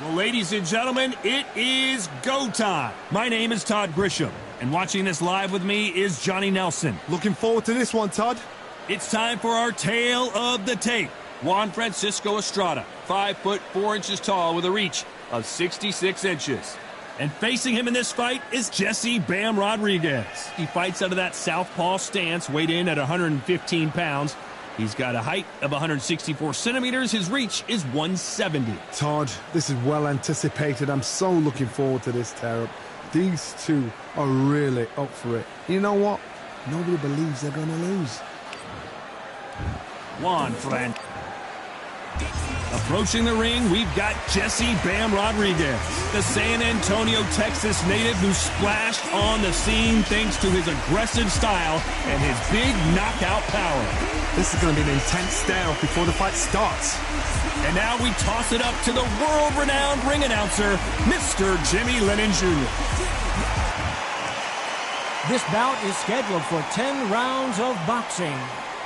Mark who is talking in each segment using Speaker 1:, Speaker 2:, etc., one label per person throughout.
Speaker 1: Well, ladies and gentlemen, it is go time. My name is Todd Grisham, and watching this live with me is Johnny Nelson.
Speaker 2: Looking forward to this one, Todd.
Speaker 1: It's time for our tale of the tape. Juan Francisco Estrada, 5 foot 4 inches tall with a reach of 66 inches. And facing him in this fight is Jesse Bam Rodriguez. He fights out of that southpaw stance, weighed in at 115 pounds. He's got a height of 164 centimeters. His reach is 170.
Speaker 2: Todd, this is well anticipated. I'm so looking forward to this tear-up. These two are really up for it. You know what? Nobody believes they're going to lose.
Speaker 1: Juan Fran. Approaching the ring, we've got Jesse Bam Rodriguez, the San Antonio, Texas native who splashed on the scene thanks to his aggressive style and his big knockout power.
Speaker 2: This is going to be an intense stare-off before the fight starts.
Speaker 1: And now we toss it up to the world-renowned ring announcer, Mr. Jimmy Lennon Jr.
Speaker 3: This bout is scheduled for 10 rounds of boxing.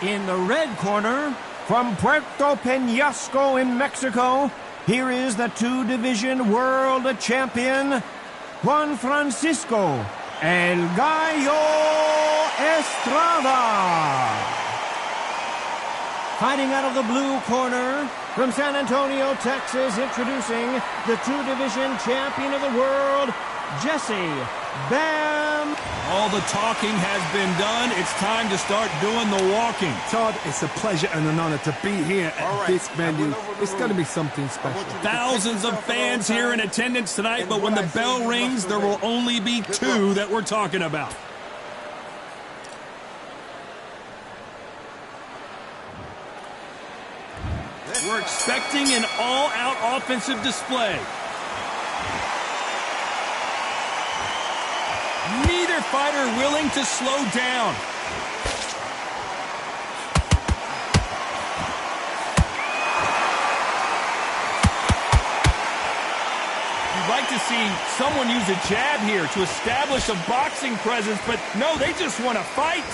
Speaker 3: In the red corner, from Puerto Peñasco in Mexico, here is the two-division world champion, Juan Francisco El Gallo Estrada. Fighting out of the blue corner, from San Antonio, Texas, introducing the two-division champion of the world, Jesse Bam.
Speaker 1: All the talking has been done. It's time to start doing the walking.
Speaker 2: Todd, it's a pleasure and an honor to be here at this venue. It's going to be something special.
Speaker 1: Thousands of fans here in attendance tonight, but when the bell rings, there will only be two that we're talking about. We're expecting an all-out offensive display. Neither fighter willing to slow down. You'd like to see someone use a jab here to establish a boxing presence, but no, they just want to fight.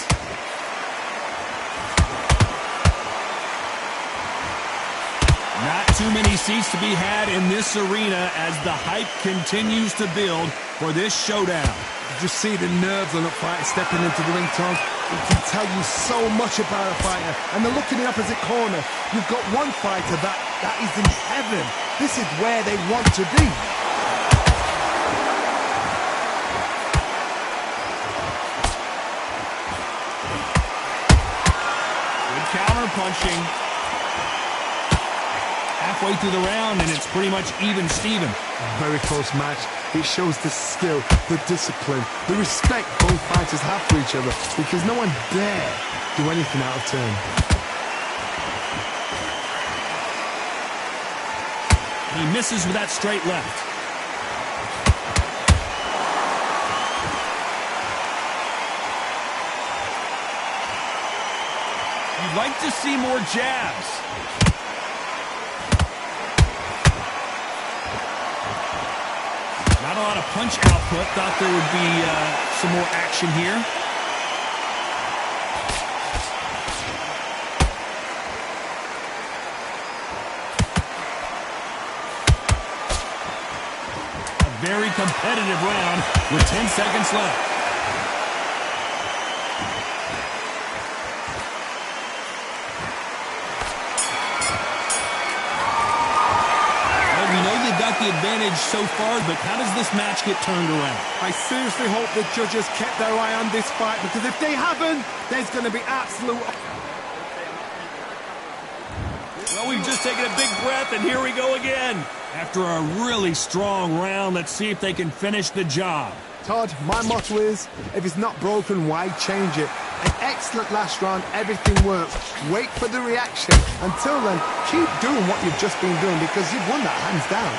Speaker 1: Not too many seats to be had in this arena as the hype continues to build for this showdown.
Speaker 2: Did you see the nerves on a fighter stepping into the ring, Todd? It can tell you so much about a fighter. And then look in the opposite corner. You've got one fighter that is in heaven. This is where they want to be.
Speaker 1: Good counter punching. Halfway through the round, and it's pretty much even-steven.
Speaker 2: Very close match. It shows the skill, the discipline, the respect both fighters have for each other, because no one dare do anything out of turn.
Speaker 1: He misses with that straight left. You'd like to see more jabs. Not a lot of punch output. Thought there would be some more action here. A very competitive round with 10 seconds left. Got the advantage so far, but how does this match get turned around?
Speaker 2: I seriously hope the judges kept their eye on this fight, because if they haven't, there's going to be absolute...
Speaker 1: Well, we've just taken a big breath, and here we go again. After a really strong round, let's see if they can finish the job.
Speaker 2: Todd, my motto is, if it's not broken, why change it? An excellent last round, everything works. Wait for the reaction. Until then, keep doing what you've just been doing, because you've won that hands down.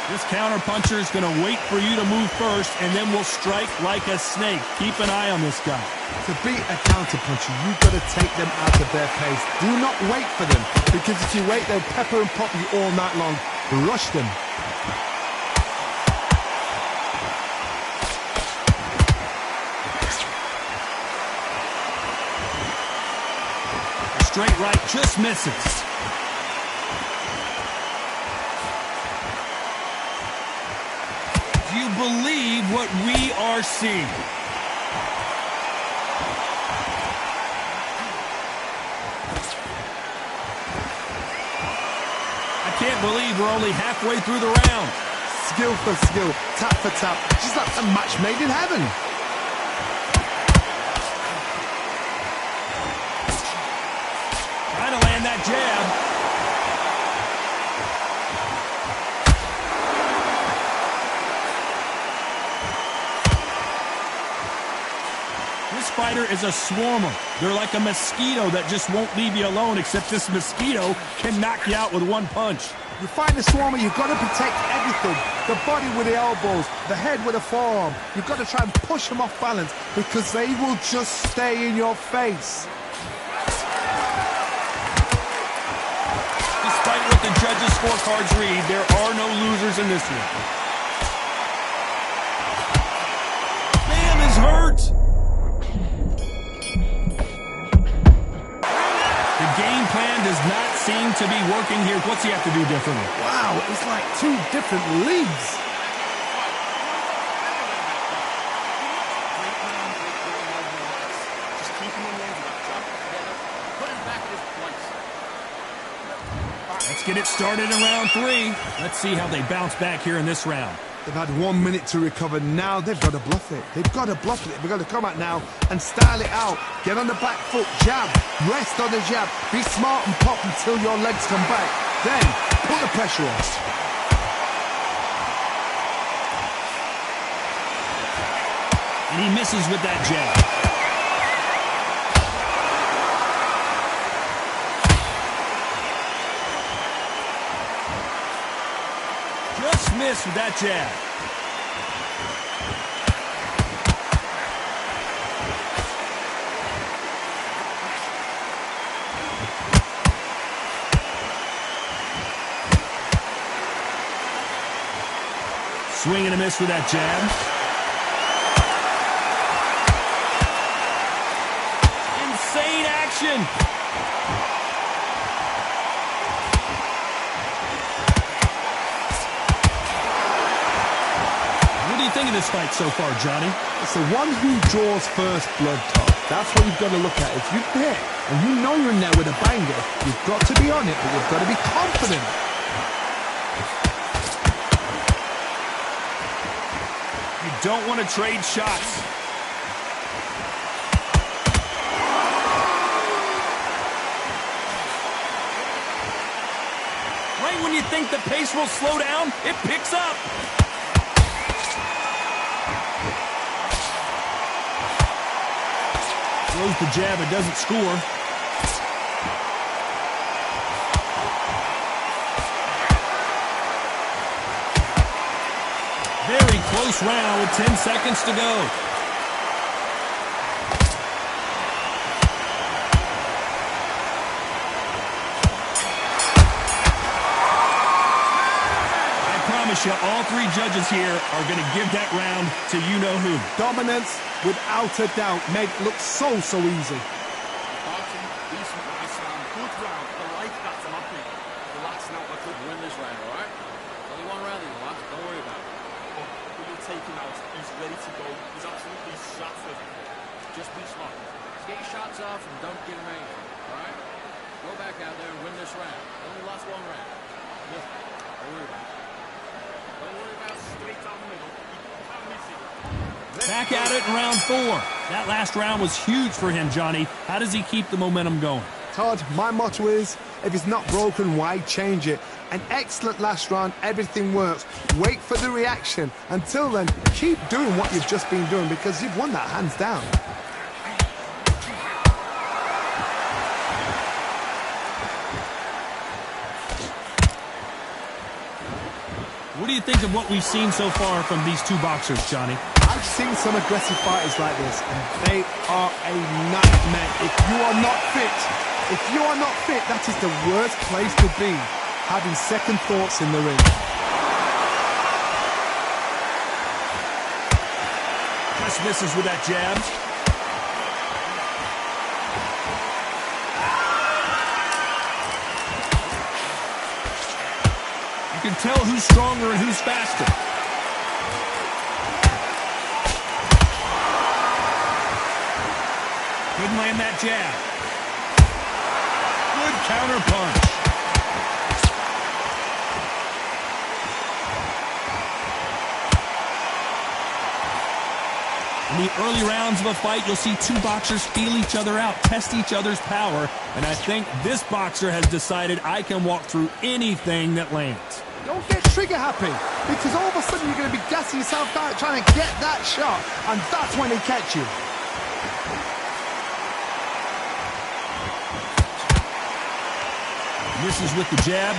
Speaker 1: This counter-puncher is going to wait for you to move first, and then will strike like a snake. Keep an eye on this guy.
Speaker 2: To beat a counter-puncher, you've got to take them out of their pace. Do not wait for them, because if you wait, they'll pepper and pop you all night long. Rush them.
Speaker 1: straight right just misses. Do you believe what we are seeing? I can't believe we're only halfway through the round.
Speaker 2: Skill for skill, tap for tap, just like a match made in heaven.
Speaker 1: Trying to land that jab. This fighter is a swarmer. They're like a mosquito that just won't leave you alone, except this mosquito can knock you out with one punch.
Speaker 2: You fight the swarmer, you've got to protect everything. The body with the elbows, the head with the forearm. You've got to try and push them off balance because they will just stay in your face.
Speaker 1: Despite what the judges' scorecards read, there are no losers in this one. Bam is hurt. The game plan does not seem to be working here. What's he have to do differently?
Speaker 2: Wow, it's like two different leagues.
Speaker 1: Let's get it started in round 3. Let's see how they bounce back here in this round.
Speaker 2: They've had 1 minute to recover. Now they've got to bluff it. They've got to bluff it. They've got to come out now and style it out. Get on the back foot, jab, rest on the jab. Be smart and pop until your legs come back. Then put the pressure on.
Speaker 1: And he misses with that jab. Just missed with that jab. Swing and a miss with that jab. Insane action. What do you think of this fight so far, Johnny?
Speaker 2: It's the one who draws first blood, Todd. That's what you've got to look at. If you're there and you know you're in there with a banger, you've got to be on it, but you've got to be confident.
Speaker 1: You don't want to trade shots. Right when you think the pace will slow down, it picks up. Throws the jab, it doesn't score. Very close round with 10 seconds to go. I promise you, all 3 judges here are going to give that round to you-know-who.
Speaker 2: Dominance, without a doubt, made it look so easy.
Speaker 4: Just be smart. Just get your shots off and don't get range. All right? Go back out there and win this round. Only lost 1 round. Listen, don't worry about it. Don't worry about straight down the middle.
Speaker 1: Back at it in round 4. That last round was huge for him, Johnny. How does he keep the momentum going?
Speaker 2: Todd, my motto is, if it's not broken, why change it? An excellent last round, everything works. Wait for the reaction. Until then, keep doing what you've just been doing because you've won that hands down.
Speaker 1: What do you think of what we've seen so far from these 2 boxers, Johnny?
Speaker 2: I've seen some aggressive fighters like this, and they are a nightmare. If you are not fit, that is the worst place to be, having second thoughts in the ring.
Speaker 1: Just misses with that jab. can tell who's stronger and who's faster. Couldn't land that jab. Good counter punch. In the early rounds of a fight, you'll see two boxers feel each other out, test each other's power, and I think this boxer has decided I can walk through anything that lands.
Speaker 2: Don't get trigger happy, because all of a sudden you're going to be gassing yourself out trying to get that shot, and that's when they catch you.
Speaker 1: Misses with the jab.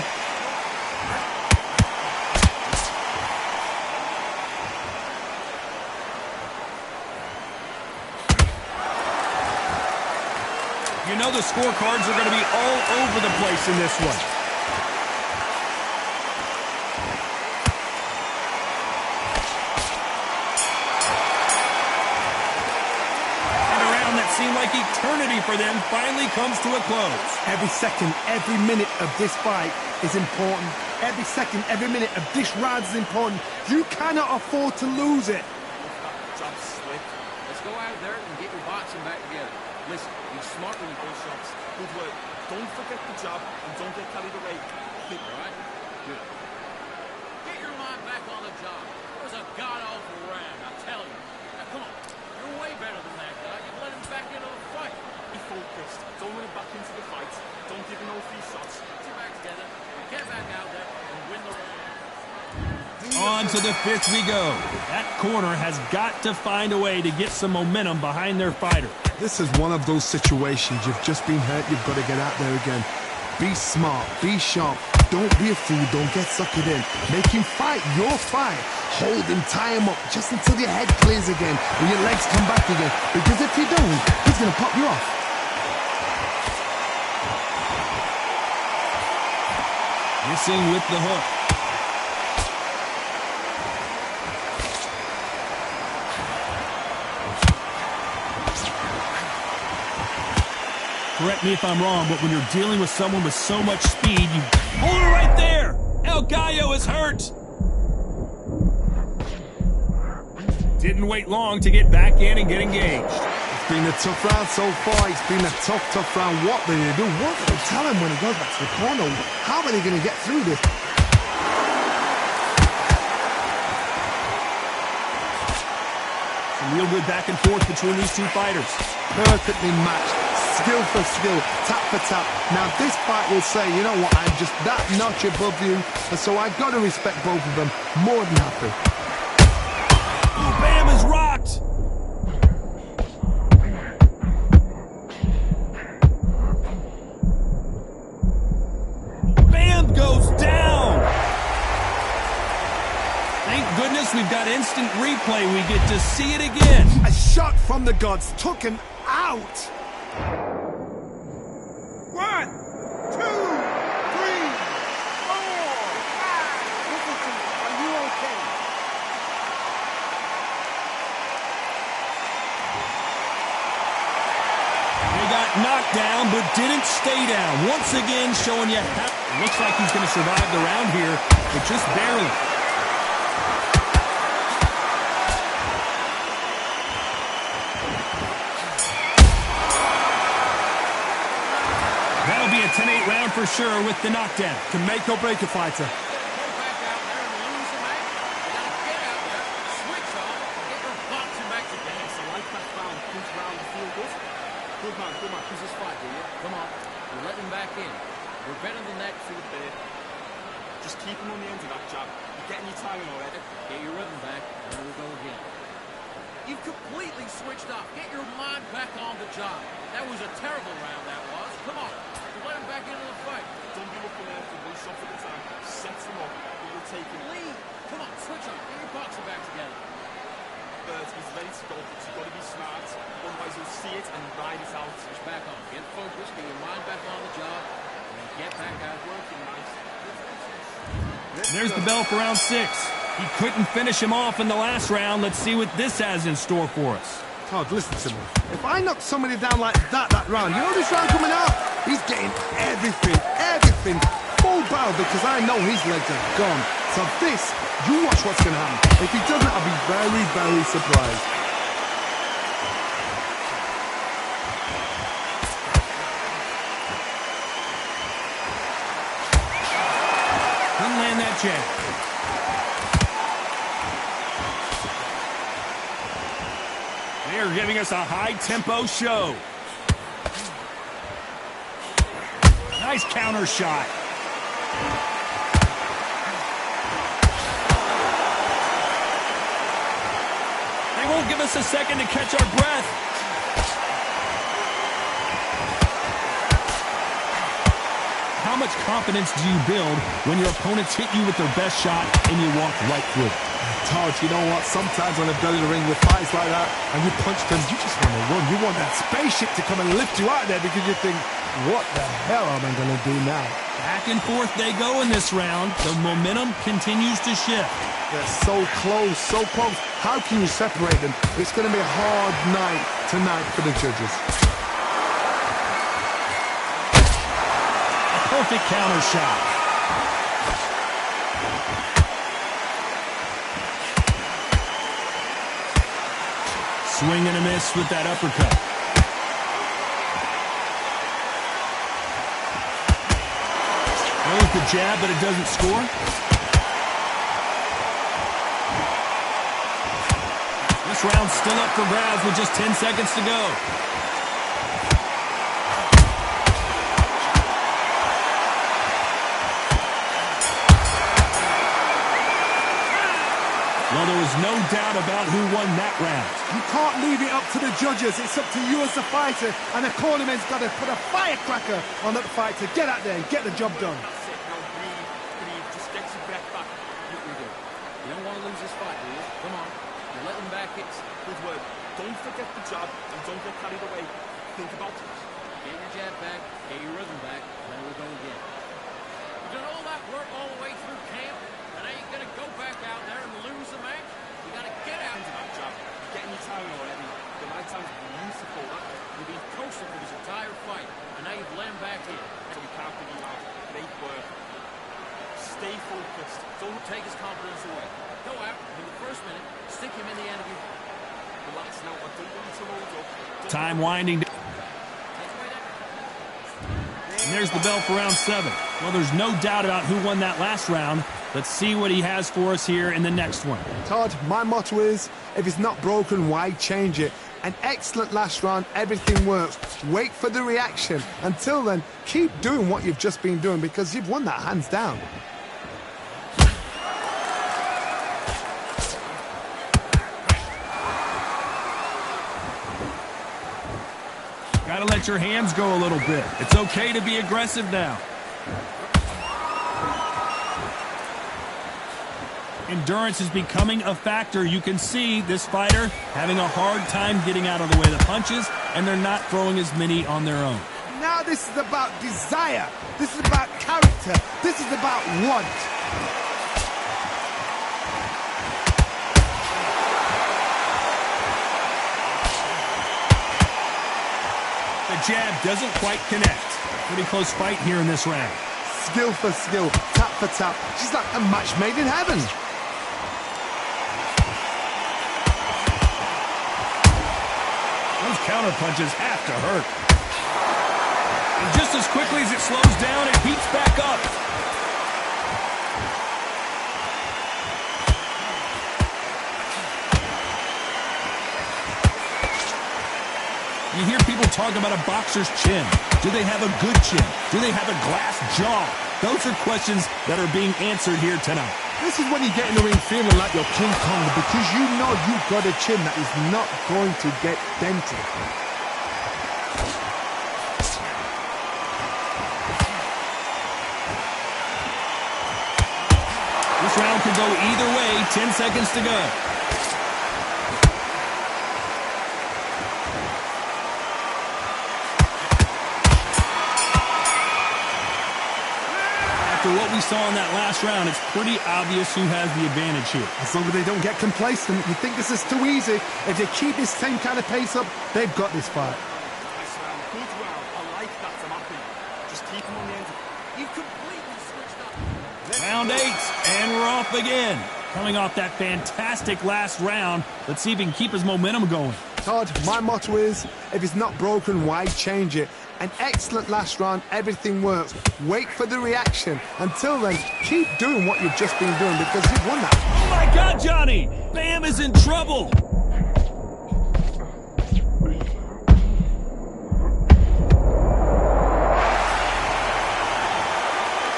Speaker 1: You know the scorecards are going to be all over the place in this one. And a round that seemed like eternity for them finally comes to a close.
Speaker 2: Every second, every minute of this fight is important. Every second, every minute of this round is important. You cannot afford to lose it.
Speaker 4: Let's go out there and get your boxing back together. Listen, be smart when you pull shots.
Speaker 5: Good work. Don't forget the jab and don't get carried away.
Speaker 4: All right? Good. Get your mind back on the job. It was a god-awful round, I tell you. Now, come on. You're way better than that guy. You let him back into the fight.
Speaker 5: Be focused. Don't let him back into the fight. Don't give him no free shots.
Speaker 4: Get your back together. Get back out there and win the round.
Speaker 1: On to the fifth we go. That corner has got to find a way to get some momentum behind their fighter.
Speaker 2: This is one of those situations. You've just been hurt. You've got to get out there again. Be smart. Be sharp. Don't be a fool. Don't get suckered in. Make him fight your fight. Hold him. Tie him up just until your head clears again and your legs come back again. Because if you don't, he's going to pop you off.
Speaker 1: Missing with the hook. Correct me if I'm wrong, but when you're dealing with someone with so much speed, you hold it right there. El Gallo is hurt. Didn't wait long to get back in and get engaged.
Speaker 2: It's been a tough round so far. It's been a tough round. What do they do? What do they tell him when he goes back to the corner? How are they going to get through this?
Speaker 1: Some real good back and forth between these two fighters.
Speaker 2: Perfectly matched. Skill for skill, tap for tap. Now this fight will say, you know what, I'm just that notch above you, and so I've got to respect both of them. More than happy.
Speaker 1: Ooh, Bam is rocked. Bam goes down. Thank goodness we've got instant replay. We get to see it again.
Speaker 2: A shot from the gods took him out. 1, 2, 3, 4, 5. Are you okay?
Speaker 1: They got knocked down, but didn't stay down. Once again, showing you how... It looks like he's going to survive the round here, but just barely. That'll be a 10-8 round for sure with the knockdown.
Speaker 2: Can make or break a fighter.
Speaker 4: Go back out there and lose the match. You gotta get out there, switch on, get your boxing back together.
Speaker 5: Yes, I like that round. Good round. Feel good. Good man. Good man.
Speaker 4: Who's this fight, do you? Come on. We're letting him back in. We're better than that for the bit.
Speaker 5: Just keep him on the end of that jab. You're getting your timing already.
Speaker 4: Get your rhythm back, and then we'll go again. You've completely switched off. Get your mind back on the job. That was a terrible round, that was. Come on. Let him back into the fight.
Speaker 5: Don't be looking there for one shot at a time. Set him up. You'll take him.
Speaker 4: Lead. Come on, switch on. Get your boxing back together.
Speaker 5: He's ready to go, but you've got to be smart. Otherwise, you'll see it and ride it out.
Speaker 4: Switch back on. Get focused. Get your mind back on the job. And then get back out.
Speaker 5: Working nice.
Speaker 1: There's the bell for round 6. He couldn't finish him off in the last round. Let's see what this has in store for us.
Speaker 2: Todd, listen to me. If I knock somebody down like that round, you know this round coming out? He's getting everything, full whole battle because I know his legs are gone. So this, you watch what's going to happen. If he doesn't, I'll be very, very surprised.
Speaker 3: Couldn't land that jab.
Speaker 1: They're giving us a high-tempo show. Nice counter shot. They won't give us a second to catch our breath. How much confidence do you build when your opponents hit you with their best shot and you walk right through it?
Speaker 2: Todd, you know what? Sometimes on the belly of the ring with fights like that, and you punch them, you just want to run. You want that spaceship to come and lift you out there because you think, what the hell am I going to do now?
Speaker 1: Back and forth they go in this round. The momentum continues to shift.
Speaker 2: They're so close, so close. How can you separate them? It's going to be a hard night tonight for the judges.
Speaker 1: A perfect counter shot. Swing and a miss with that uppercut. Throws the jab, but it doesn't score. This round's still up for grabs with just 10 seconds to go. Well, there was no doubt about who won that round.
Speaker 2: You can't leave it up to the judges. It's up to you as the fighter, and the cornerman's got to put a firecracker on that fight to get out there and get the job done.
Speaker 5: That's it. Now breathe. Just get your breath back.
Speaker 4: We do. You don't want to lose this fight, do you? Come on. You let them back. It's
Speaker 5: Good word. Don't forget the jab and don't get carried away. Think about it.
Speaker 4: get your jab back, get your rhythm back, and then we'll go again. You done all that work all the way through camp, and now you're going to go back out there and lose the match? You got to get out.
Speaker 5: Into that jab. You're getting your time already. The right time's beautiful.
Speaker 4: You've been coasting for this entire fight, and now you've landed back in.
Speaker 5: So we can't figure you out. Great work. Stay focused.
Speaker 4: Don't take his confidence away. Go out in the first minute, stick him in the enemy.
Speaker 5: Relax now. I don't want you to load up.
Speaker 1: Time winding down.
Speaker 4: Take away that.
Speaker 1: And there's the bell for round 7. Well, there's no doubt about who won that last round. Let's see what he has for us here in the next one.
Speaker 2: Todd, my motto is, if it's not broken, why change it? An excellent last round, everything works. Wait for the reaction. Until then, keep doing what you've just been doing because you've won that hands down.
Speaker 1: Gotta let your hands go a little bit. It's okay to be aggressive now. Endurance is becoming a factor. You can see this fighter having a hard time getting out of the way of the punches, and they're not throwing as many on their own.
Speaker 2: Now this is about desire. This is about character. This is about want.
Speaker 1: The jab doesn't quite connect. Pretty close fight here in this round.
Speaker 2: Skill for skill, tap for tap. She's like a match made in heaven.
Speaker 1: Those counter punches have to hurt. And just as quickly as it slows down, it heats back up. You hear people talk about a boxer's chin. Do they have a good chin? Do they have a glass jaw? Those are questions that are being answered here tonight.
Speaker 2: This is when you get in the ring feeling like you're King Kong because you know you've got a chin that is not going to get dented.
Speaker 1: This round could go either way. 10 seconds to go. After what we saw in that last round, it's pretty obvious who has the advantage here.
Speaker 2: As long as they don't get complacent, you think this is too easy. If they keep this same kind of pace up, they've got this fight.
Speaker 5: Nice round. Good round. I like that, Tamaki. Just keep him on the end.
Speaker 4: You completely switched
Speaker 1: Round 8, and we're off again. Coming off that fantastic last round, let's see if he can keep his momentum going.
Speaker 2: Todd, my motto is, if it's not broken, why change it? An excellent last round, everything works. Wait for the reaction. Until then, keep doing what you've just been doing because you've won that.
Speaker 1: Oh my God, Johnny! Bam is in trouble!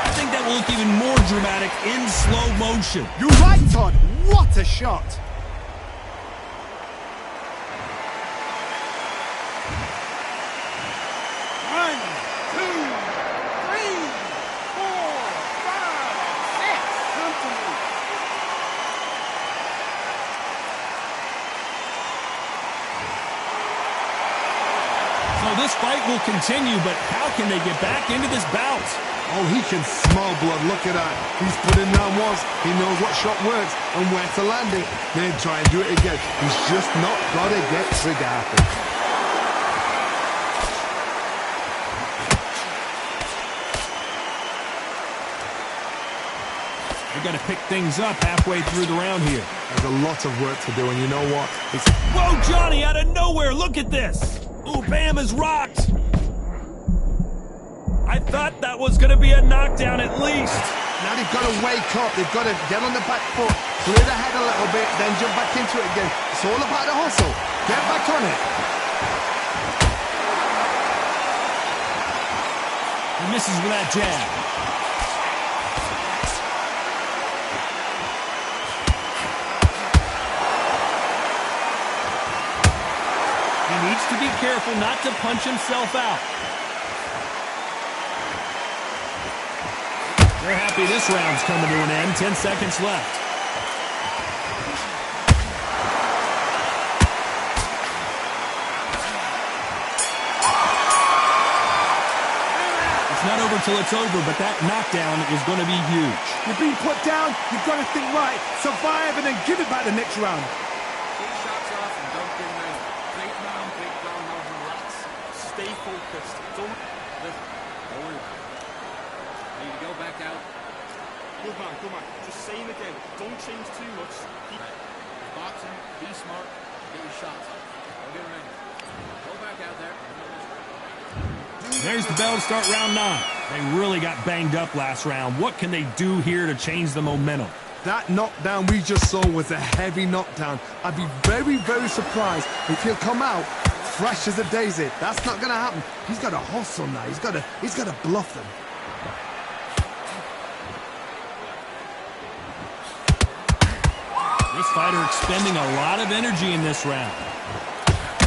Speaker 1: I think that will look even more dramatic in slow motion.
Speaker 2: You're right, Todd. What a shot.
Speaker 1: So this fight will continue, but how can they get back into this bout?
Speaker 2: Oh, he can smell blood. Look at that. He's put in round once. He knows what shot works and where to land it. Then try and do it again. He's just not got to get trigger happy.
Speaker 1: They've got to pick things up halfway through the round here.
Speaker 2: There's a lot of work to do, and you know what?
Speaker 1: Whoa, Johnny, out of nowhere, look at this! Ooh, Bam is rocked! I thought that was going to be a knockdown at least.
Speaker 2: Now they've got to wake up. They've got to get on the back foot, clear the head a little bit, then jump back into it again. It's all about the hustle. Get back on it.
Speaker 1: He misses with that jab. He needs to be careful not to punch himself out. They're happy this round's coming to an end. 10 seconds left. It's not over till it's over, but that knockdown is going to be huge.
Speaker 2: You're being put down. You've got to think right. Survive and then give it back the next round.
Speaker 5: Take shots off and don't give in. Break down, now relax. Stay focused. Don't worry about it. Need to go back out. Good man. Just same again. Don't change too much. Keep
Speaker 4: Boxing, be smart, get your shots. Don't get them in. Go back out there.
Speaker 1: There's the bell to start round 9. They really got banged up last round. What can they do here to change the momentum?
Speaker 2: That knockdown we just saw was a heavy knockdown. I'd be very, very surprised if he'll come out fresh as a daisy. That's not going to happen. He's got to hustle now. He's got to bluff them.
Speaker 1: This fighter expending a lot of energy in this round.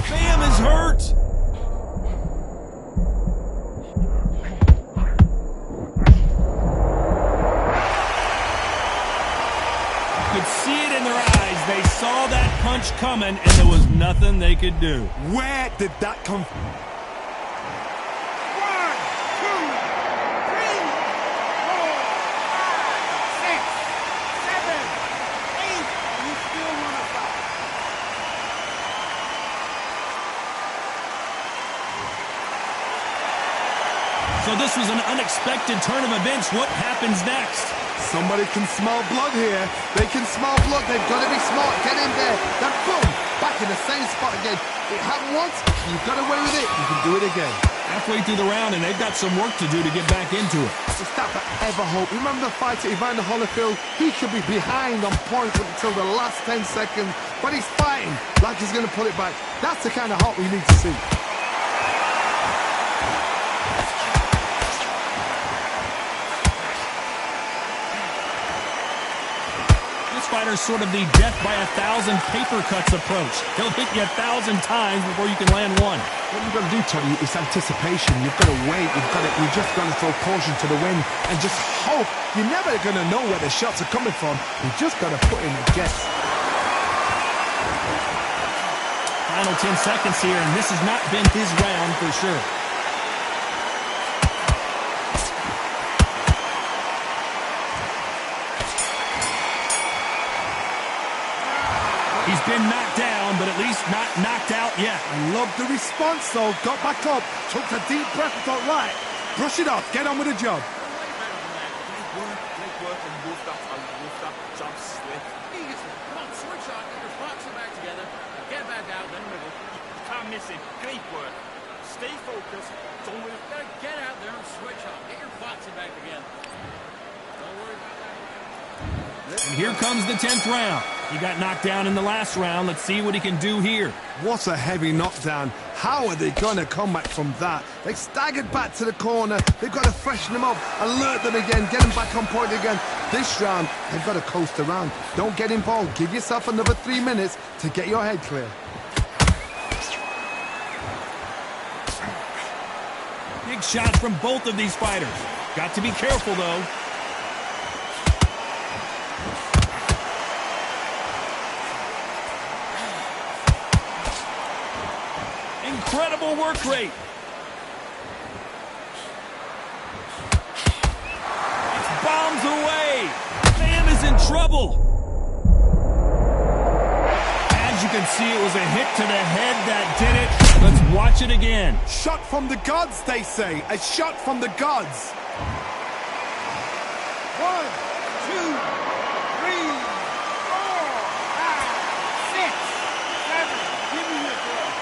Speaker 1: Bam is hurt! You could see it in their eyes. They saw that punch coming, and there was nothing they could do.
Speaker 2: Where did that come from?
Speaker 1: 1, 2, 3, 4, 5, 6, 7, 8, and you still want to fight. So this was an unexpected turn of events. What happens next?
Speaker 2: Somebody can smell blood here. They can smell blood. They've got to be smart. Get in there. Then boom, back in the same spot again. It happened once. You got away with it. You can do it again.
Speaker 1: Halfway through the round, and they've got some work to do to get back into it.
Speaker 2: It's that ever hope. Remember the fight at Evander Holyfield? He could be behind on points until the last 10 seconds, but he's fighting like he's going to pull it back. That's the kind of hope we need to see.
Speaker 1: Fighter's sort of the death by 1,000 paper cuts approach. He'll hit you 1,000 times before you can land one.
Speaker 2: What you've got to do, Tony, is anticipation. You've got to wait. You've just got to throw caution to the wind and just hope. You're never going to know where the shots are coming from. You've just got to put in a guess.
Speaker 1: Final 10 seconds here, and this has not been his round for sure. He's been knocked down, but at least not knocked out yet.
Speaker 2: I love the response, though. Got back up, took a deep breath and thought, right, brush it off, get on with the job.
Speaker 4: They weren't
Speaker 5: work. I love that. I love that. Jab slick.
Speaker 4: Easy. Come on, switch on. Get your boxing back together. Get back out, then wiggle.
Speaker 5: You can't miss it. Great work. Stay focused. Don't move.
Speaker 4: Gotta get out there and switch on. Get your boxing back again. Don't worry about that.
Speaker 1: And here comes the 10th round. He got knocked down in the last round. Let's see what he can do here.
Speaker 2: What a heavy knockdown. How are they going to come back from that? They staggered back to the corner. They've got to freshen them up, alert them again, get them back on point again. This round, they've got to coast around. Don't get involved. Give yourself another 3 minutes to get your head clear.
Speaker 1: Big shots from both of these fighters. Got to be careful, though. Incredible work rate. It's bombs away. Man is in trouble. As you can see, it was a hit to the head that did it. Let's watch it again.
Speaker 2: Shot from the gods, they say. A shot from the gods. 1, 2, 3, 4, 5, 6, 7. Give me your breath.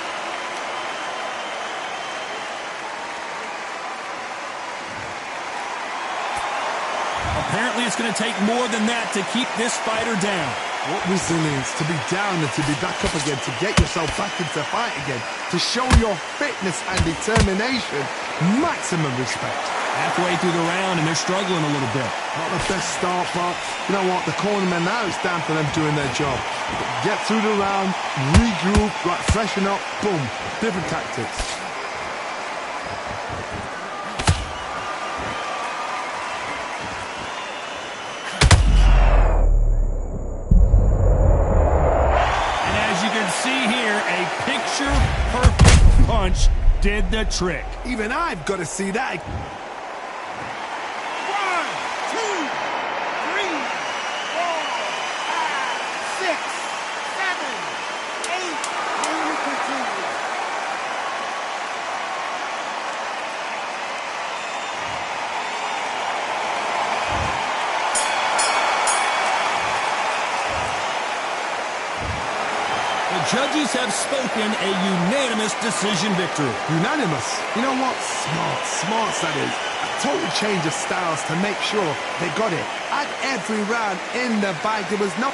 Speaker 1: Apparently, it's going to take more than that to keep this fighter down.
Speaker 2: What resilience to be down and to be back up again, to get yourself back into fight again, to show your fitness and determination. Maximum respect.
Speaker 1: Halfway through the round and they're struggling a little bit.
Speaker 2: Not the best start, but you know what? The cornermen now, it's down to them doing their job. Get through the round, regroup, right, freshen up, boom. Different tactics.
Speaker 1: Picture-perfect punch did the trick.
Speaker 2: Even I've got to see that. 1, 2, 3,
Speaker 1: Judges have spoken a unanimous decision victory.
Speaker 2: Unanimous? You know what? Smart that is. A total change of styles to make sure they got it. At every round in the bag, there was no...